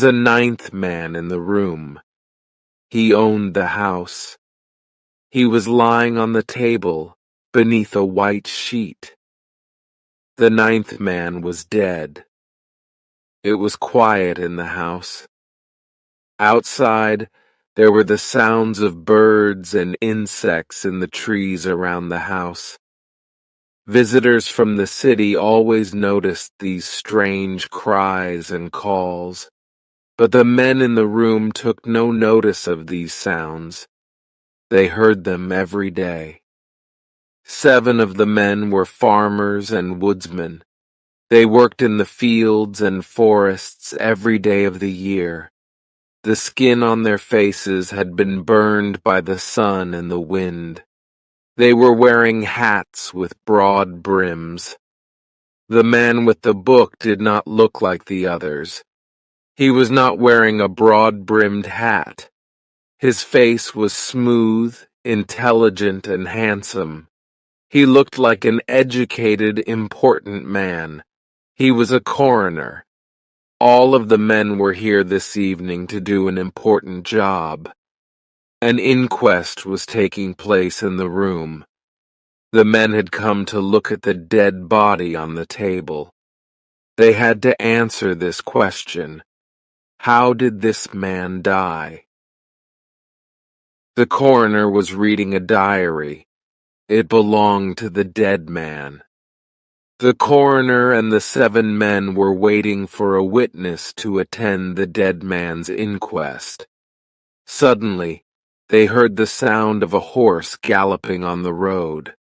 A ninth man in the room. He owned the house. He was lying on the table beneath a white sheet. The ninth man was dead. It was quiet in the house. Outside, there were the sounds of birds and insects in the trees around the house. Visitors from the city always noticed these strange cries and calls. But the men in the room took no notice of these sounds. They heard them every day. 7 of the men were farmers and woodsmen. They worked in the fields and forests every day of the year. The skin on their faces had been burned by the sun and the wind. They were wearing hats with broad brims. The man with the book did not look like the others. He was not wearing a broad-brimmed hat. His face was smooth, intelligent, and handsome. He looked like an educated, important man. He was a coroner. All of the men were here this evening to do an important job. An inquest was taking place in the room. The men had come to look at the dead body on the table. They had to answer this question. How did this man die? The coroner was reading a diary. It belonged to the dead man. The coroner and the 7 men were waiting for a witness to attend the dead man's inquest. Suddenly, they heard the sound of a horse galloping on the road.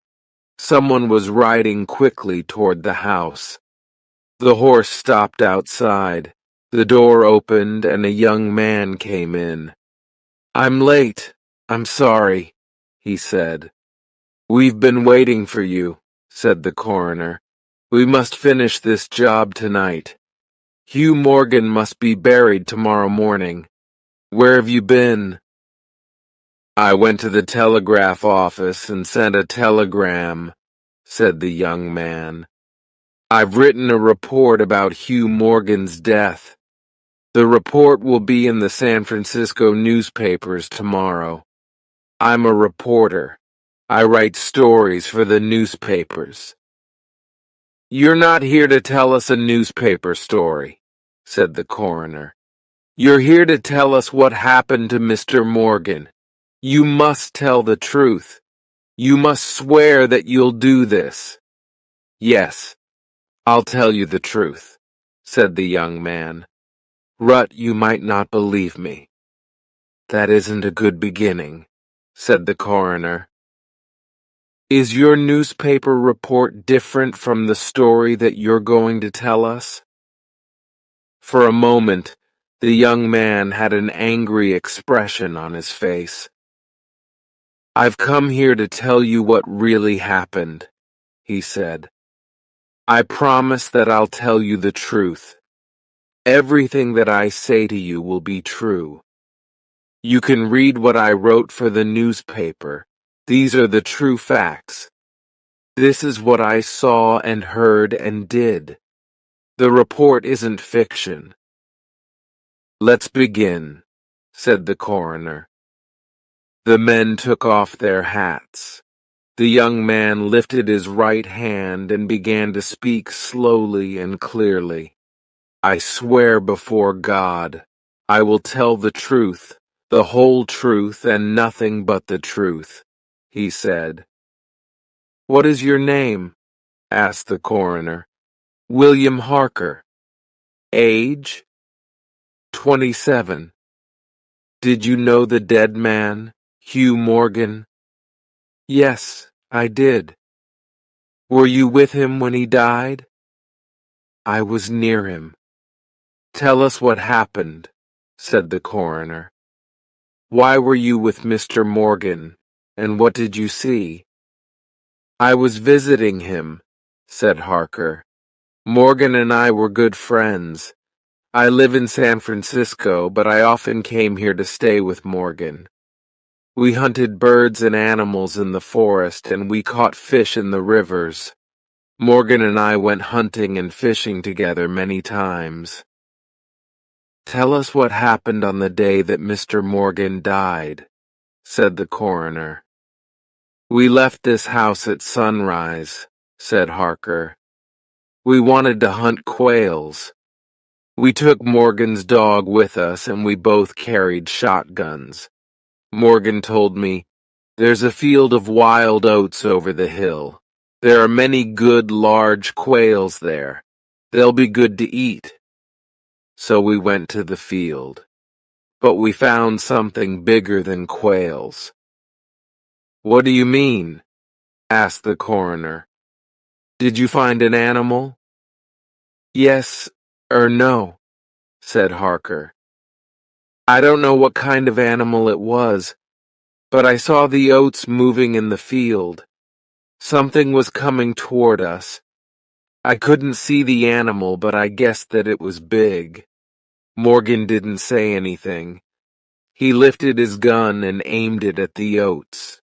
Someone was riding quickly toward the house. The horse stopped outside. The door opened and a young man came in. "I'm late. I'm sorry," he said. "We've been waiting for you," said the coroner. "We must finish this job tonight. Hugh Morgan must be buried tomorrow morning. Where have you been?" "I went to the telegraph office and sent a telegram," said the young man. "I've written a report about Hugh Morgan's death. The report will be in the San Francisco newspapers tomorrow. I'm a reporter. I write stories for the newspapers." "You're not here to tell us a newspaper story," said the coroner. "You're here to tell us what happened to Mr. Morgan. You must tell the truth. You must swear that you'll do this." "Yes, I'll tell you the truth," said the young man. "Rut, you might not believe me." "That isn't a good beginning," said the coroner. "Is your newspaper report different from the story that you're going to tell us?" For a moment, the young man had an angry expression on his face. "I've come here to tell you what really happened," he said. "I promise that I'll tell you the truth. Everything that I say to you will be true. You can read what I wrote for the newspaper. These are the true facts. This is what I saw and heard and did. The report isn't fiction." "Let's begin," said the coroner. The men took off their hats. The young man lifted his right hand and began to speak slowly and clearly. "I swear before God, I will tell the truth, the whole truth, and nothing but the truth," he said. "What is your name?" asked the coroner. "William Harker." "Age?" 27. "Did you know the dead man, Hugh Morgan?" "Yes, I did." "Were you with him when he died?" "I was near him." "Tell us what happened," said the coroner. "Why were you with Mr. Morgan, and what did you see?" "I was visiting him," said Harker. "Morgan and I were good friends. I live in San Francisco, but I often came here to stay with Morgan. We hunted birds and animals in the forest, and we caught fish in the rivers. Morgan and I went hunting and fishing together many times." "Tell us what happened on the day that Mr. Morgan died," said the coroner. "We left this house at sunrise," said Harker. "We wanted to hunt quails. We took Morgan's dog with us and we both carried shotguns. Morgan told me, 'There's a field of wild oats over the hill. There are many good large quails there. They'll be good to eat.' So we went to the field. But we found something bigger than quails." "What do you mean?" asked the coroner. "Did you find an animal?" "Yes, or no," said Harker. "I don't know what kind of animal it was, but I saw the oats moving in the field. Something was coming toward us. I couldn't see the animal, but I guessed that it was big." Morgan didn't say anything. He lifted his gun and aimed it at the oats.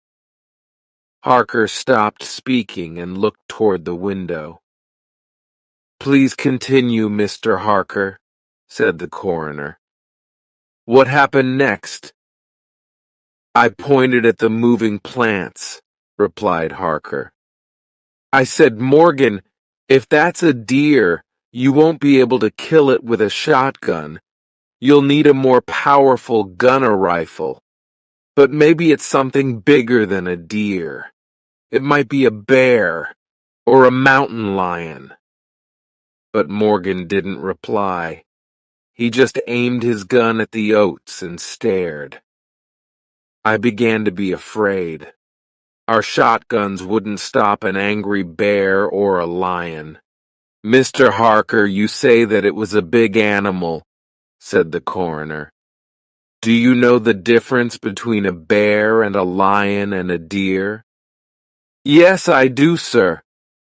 Harker stopped speaking and looked toward the window. "Please continue, Mr. Harker," said the coroner. "What happened next?" "I pointed at the moving plants," replied Harker. "I said, 'Morgan, if that's a deer, you won't be able to kill it with a shotgun. You'll need a more powerful gunner rifle. But maybe it's something bigger than a deer. It might be a bear or a mountain lion.' But Morgan didn't reply. He just aimed his gun at the oats and stared. I began to be afraid. Our shotguns wouldn't stop an angry bear or a lion. "Mr. Harker, you say that it was a big animal," said the coroner. "Do you know the difference between a bear and a lion and a deer?" "Yes, I do, sir,"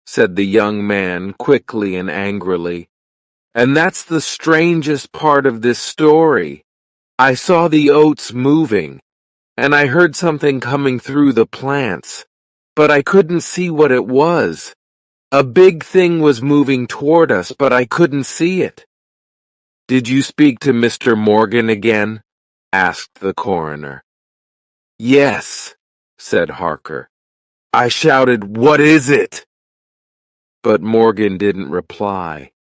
said the young man quickly and angrily. "And that's the strangest part of this story. I saw the oats moving, and I heard something coming through the plants, but I couldn't see what it was. A big thing was moving toward us, but I couldn't see it." "Did you speak to Mr. Morgan again?" asked the coroner. "Yes," said Harker. "I shouted, 'What is it?' But Morgan didn't reply.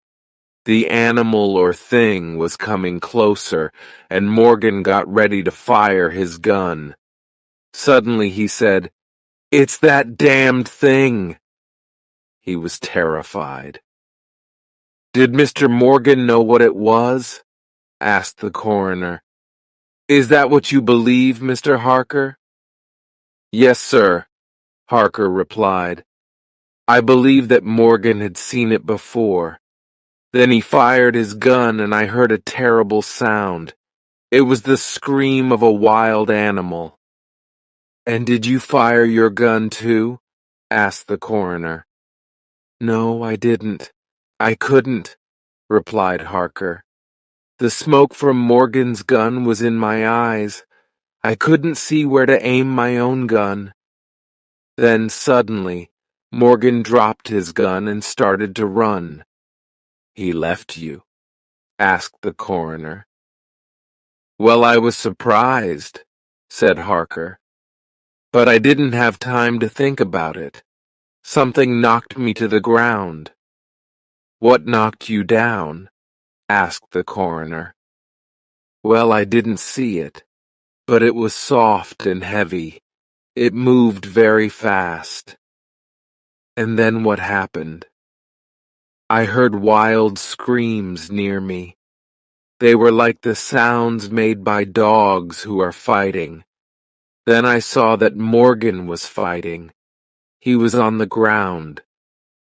The animal or thing was coming closer, and Morgan got ready to fire his gun. Suddenly he said, 'It's that damned thing.'" He was terrified. "Did Mr. Morgan know what it was?" asked the coroner. "Is that what you believe, Mr. Harker?" "Yes, sir," Harker replied. "I believe that Morgan had seen it before. Then he fired his gun and I heard a terrible sound. It was the scream of a wild animal." "And did you fire your gun too?" asked the coroner. "No, I didn't. I couldn't," replied Harker. "The smoke from Morgan's gun was in my eyes. I couldn't see where to aim my own gun." Then suddenly, Morgan dropped his gun and started to run. "He left you?" asked the coroner. "Well, I was surprised," said Harker. "But I didn't have time to think about it. Something knocked me to the ground." "What knocked you down?" asked the coroner. "Well, I didn't see it, but it was soft and heavy. It moved very fast." "And then what happened?" "I heard wild screams near me. They were like the sounds made by dogs who are fighting. Then I saw that Morgan was fighting. He was on the ground.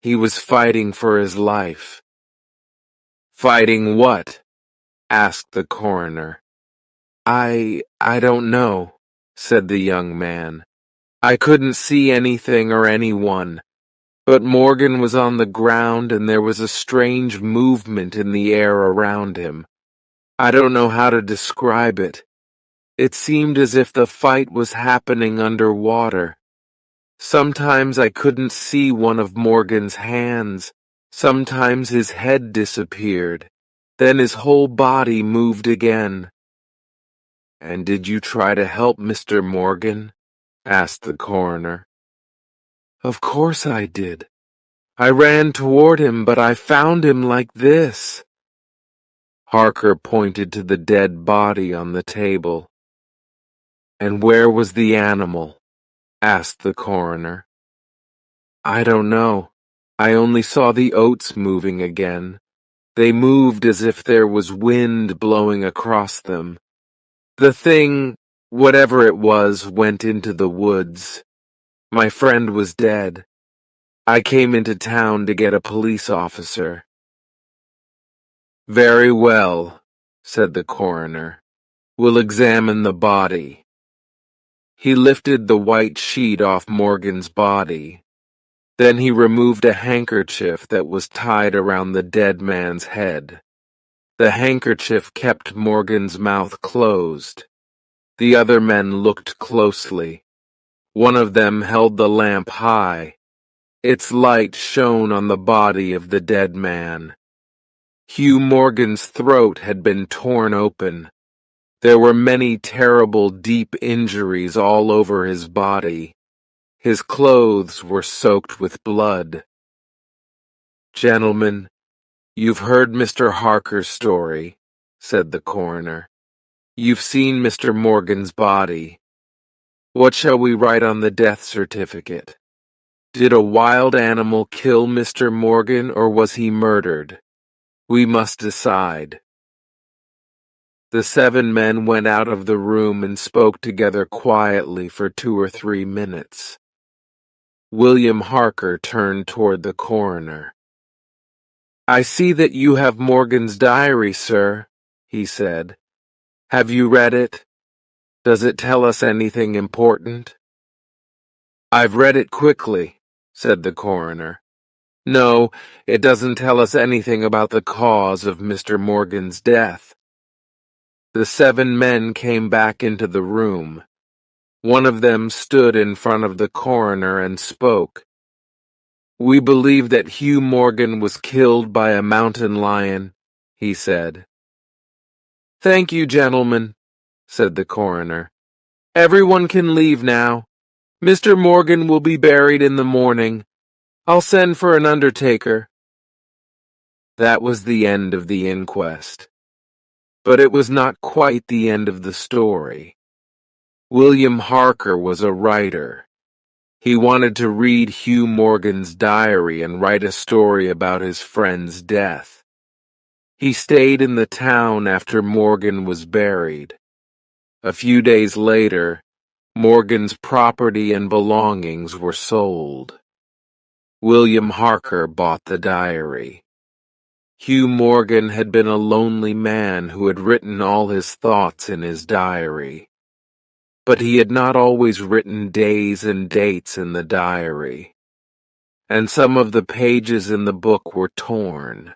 He was fighting for his life." "Fighting what?" asked the coroner. I don't know," said the young man. "I couldn't see anything or anyone, but Morgan was on the ground and there was a strange movement in the air around him. I don't know how to describe it. It seemed as if the fight was happening underwater. Sometimes I couldn't see one of Morgan's hands. Sometimes his head disappeared. Then his whole body moved again. "And did you try to help Mr. Morgan?" asked the coroner. "Of course I did. I ran toward him, but I found him like this." Harker pointed to the dead body on the table. "And where was the animal?" asked the coroner. "I don't know. I only saw the oats moving again. They moved as if there was wind blowing across them. The thing, whatever it was, went into the woods. My friend was dead. I came into town to get a police officer." "Very well," said the coroner. "We'll examine the body." He lifted the white sheet off Morgan's body. Then he removed a handkerchief that was tied around the dead man's head. The handkerchief kept Morgan's mouth closed. The other men looked closely. One of them held the lamp high. Its light shone on the body of the dead man. Hugh Morgan's throat had been torn open. There were many terrible, deep injuries all over his body. His clothes were soaked with blood. "Gentlemen, you've heard Mr. Harker's story," said the coroner. "You've seen Mr. Morgan's body. What shall we write on the death certificate? Did a wild animal kill Mr. Morgan, or was he murdered? We must decide." The 7 men went out of the room and spoke together quietly for 2 or 3 minutes. William Harker turned toward the coroner. "I see that you have Morgan's diary, sir," he said. "Have you read it? Does it tell us anything important?" "I've read it quickly," said the coroner. "No, it doesn't tell us anything about the cause of Mr. Morgan's death." The 7 men came back into the room. One of them stood in front of the coroner and spoke. "We believe that Hugh Morgan was killed by a mountain lion," he said. "Thank you, gentlemen," said the coroner. "Everyone can leave now. Mr. Morgan will be buried in the morning. I'll send for an undertaker." That was the end of the inquest. But it was not quite the end of the story. William Harker was a writer. He wanted to read Hugh Morgan's diary and write a story about his friend's death. He stayed in the town after Morgan was buried. A few days later, Morgan's property and belongings were sold. William Harker bought the diary. Hugh Morgan had been a lonely man who had written all his thoughts in his diary. But he had not always written days and dates in the diary. And some of the pages in the book were torn.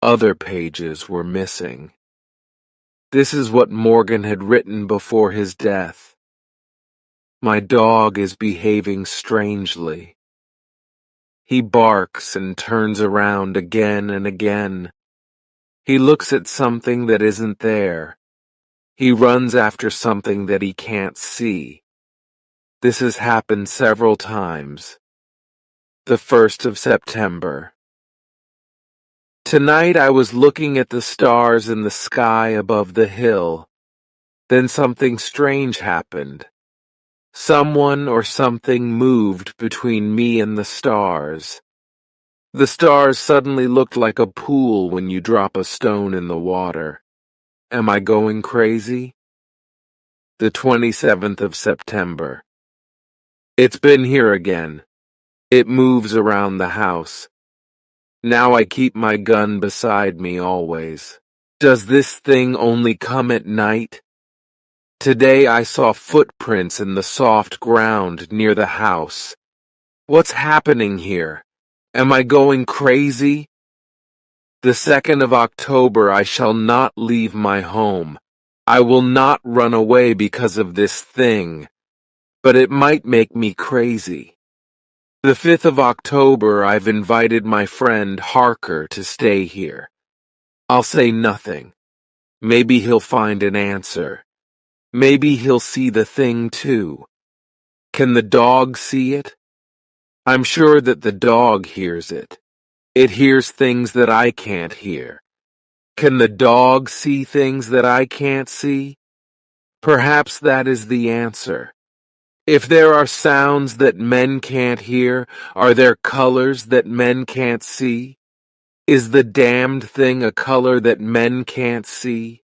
Other pages were missing. This is what Morgan had written before his death. "My dog is behaving strangely. He barks and turns around again and again. He looks at something that isn't there. He runs after something that he can't see. This has happened several times. The 1st of September. Tonight I was looking at the stars in the sky above the hill. Then something strange happened. Someone or something moved between me and the stars. The stars suddenly looked like a pool when you drop a stone in the water. Am I going crazy? The 27th of September. It's been here again. It moves around the house. Now I keep my gun beside me always. Does this thing only come at night? Today I saw footprints in the soft ground near the house. What's happening here? Am I going crazy? The 2nd of October I shall not leave my home. I will not run away because of this thing, but it might make me crazy. The 5th of October I've invited my friend Harker to stay here. I'll say nothing. Maybe he'll find an answer. Maybe he'll see the thing too. Can the dog see it? I'm sure that the dog hears it. It hears things that I can't hear. Can the dog see things that I can't see? Perhaps that is the answer. If there are sounds that men can't hear, are there colors that men can't see? Is the damned thing a color that men can't see?